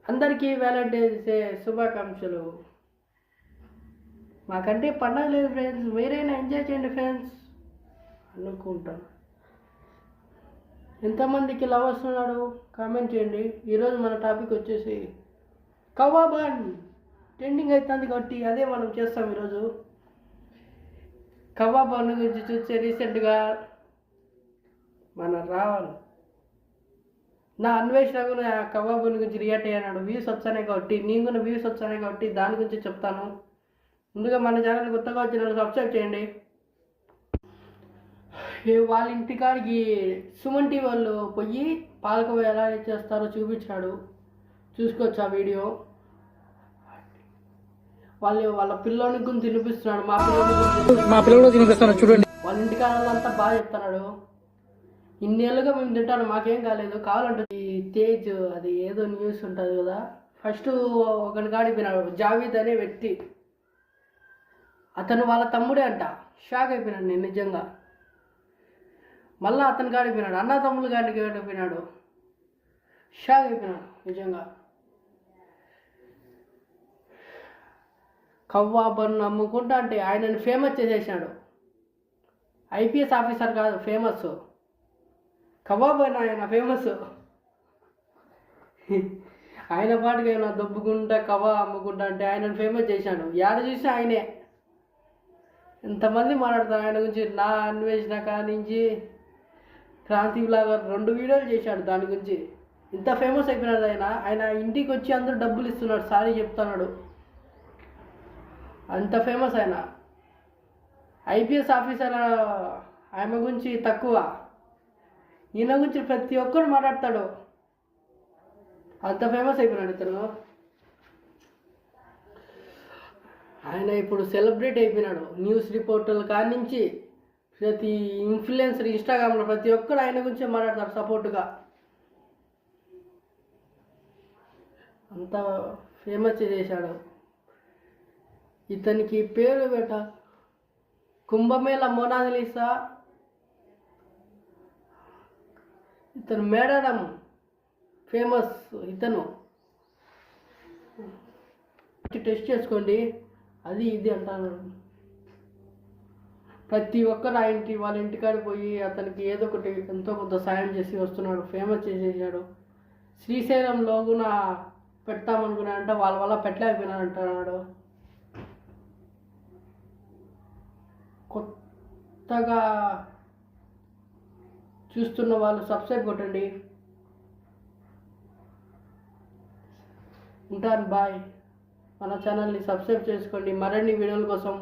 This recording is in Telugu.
అందరికీ వ్యాలంటైన్స్ డే శుభాకాంక్షలు. మాకంటే పండగ లేదు ఫ్రెండ్స్, మీరైనా ఎంజాయ్ చేయండి ఫ్రెండ్స్ అనుకుంటాను. ఎంతమందికి లవ్ వస్తున్నాడు కామెంట్ చేయండి. ఈరోజు మన టాపిక్ వచ్చేసి కబాబన్ ట్రెండింగ్ అవుతుంది కాబట్టి అదే మనం చేస్తాం ఈరోజు. కబాబన్ గురించి చూస్తే రీసెంట్గా మన రావణ్ నా అన్వేషణ కూడా కబాబుని గురించి రియాక్ట్ అయ్యాడు. వ్యూస్ వచ్చానే కాబట్టి నేను కూడా వ్యూస్ వచ్చానే కాబట్టి దాని గురించి చెప్తాను. ముందుగా మన ఛానల్ కొత్తగా వచ్చిన సబ్స్క్రైబ్ చేయండి. వాళ్ళ ఇంటికాడికి సుమన్ టీవీ వాళ్ళు పోయి పాలకోవ ఎలా చేస్తారో చూపించాడు, చూసుకోవచ్చు ఆ వీడియో. వాళ్ళ పిల్లోనికి గురించి తినిపిస్తున్నాడు, మా పిల్లలు తినిపిస్తున్నాడు చూడండి. వాళ్ళ ఇంటికాడంతా బాగా చెప్తున్నాడు. ఇన్నేళ్ళుగా మేము తింటాను, మాకేం కాలేదు, కావాలంటే ఈ తేజ్ అది ఏదో న్యూస్ ఉంటుంది కదా, ఫస్ట్ ఒకని కాడిపోయినాడు జావీద్ అనే వ్యక్తి, అతను వాళ్ళ తమ్ముడే అంట. షాక్ అయిపోయినాడు నేను నిజంగా. మళ్ళీ అతను కాడిపోయినాడు, అన్న తమ్ముడు కాడిపోయినాడు. షాక్ అయిపోయినాడు నిజంగా. కవ్వాబన్ను అమ్ముకుంటా అంటే ఆయనని ఫేమస్ చేసేసాడు. ఐపీఎస్ ఆఫీసర్ కాదు ఫేమస్, కబాబన్ ఆయన ఫేమస్. ఆయన పాటికి ఆయన దొబ్బుకుంటా కబాబ్ అమ్ముకుంటా అంటే ఆయనను ఫేమస్ చేశాడు. యాడ చూసినా ఆయనే. ఎంతమంది మాట్లాడతారు ఆయన గురించి. నా అన్వేషణ కానించి క్రాంతి బ్లాగర్ 2 వీడియోలు చేశాడు దాని గురించి. ఇంత ఫేమస్ అయిపోయినాడు ఆయన. ఆయన ఇంటికి వచ్చి అందరూ డబ్బులు ఇస్తున్నాడు, సారీ చెప్తున్నాడు, అంత ఫేమస్ ఆయన. ఐపీఎస్ ఆఫీసర్ ఆమె గురించి తక్కువ, ఈయన గురించి ప్రతి ఒక్కరు మాట్లాడతాడు. అంత ఫేమస్ అయిపోయినాడు ఇతను. ఆయన ఇప్పుడు సెలబ్రేట్ అయిపోయినాడు. న్యూస్ రిపోర్టర్ల కాడి నుంచి ప్రతి ఇన్ఫ్లుయెన్సర్ ఇన్స్టాగ్రామ్లో ప్రతి ఒక్కరు ఆయన గురించే మాట్లాడతారు సపోర్టుగా. అంత ఫేమస్ చేశాడు. ఇతనికి పేరు పెట్ట కుంభమేళ మోనాలిసా, ఇతను మేడడం ఫేమస్. ఇతను టెస్ట్ చేసుకోండి, అది ఇది అంటాను. ప్రతి ఒక్కరు వాళ్ళ ఇంటికాడికి పోయి అతనికి ఏదో ఒకటి ఎంతో కొంత సాయం చేసి వస్తున్నాడు, ఫేమస్ చేసేసాడు. శ్రీశైలంలో కూడా పెడతామనుకున్నాడంట, వాళ్ళ వల్ల పెట్టలేకపోయినాడు అంటున్నాడు. కొత్తగా చూస్తున్న వాళ్ళు సబ్స్క్రైబ్ కొట్టండి. ఉంటాను, బాయ్. మన ఛానల్ని సబ్స్క్రైబ్ చేసుకోండి మరిన్ని వీడియోల కోసం.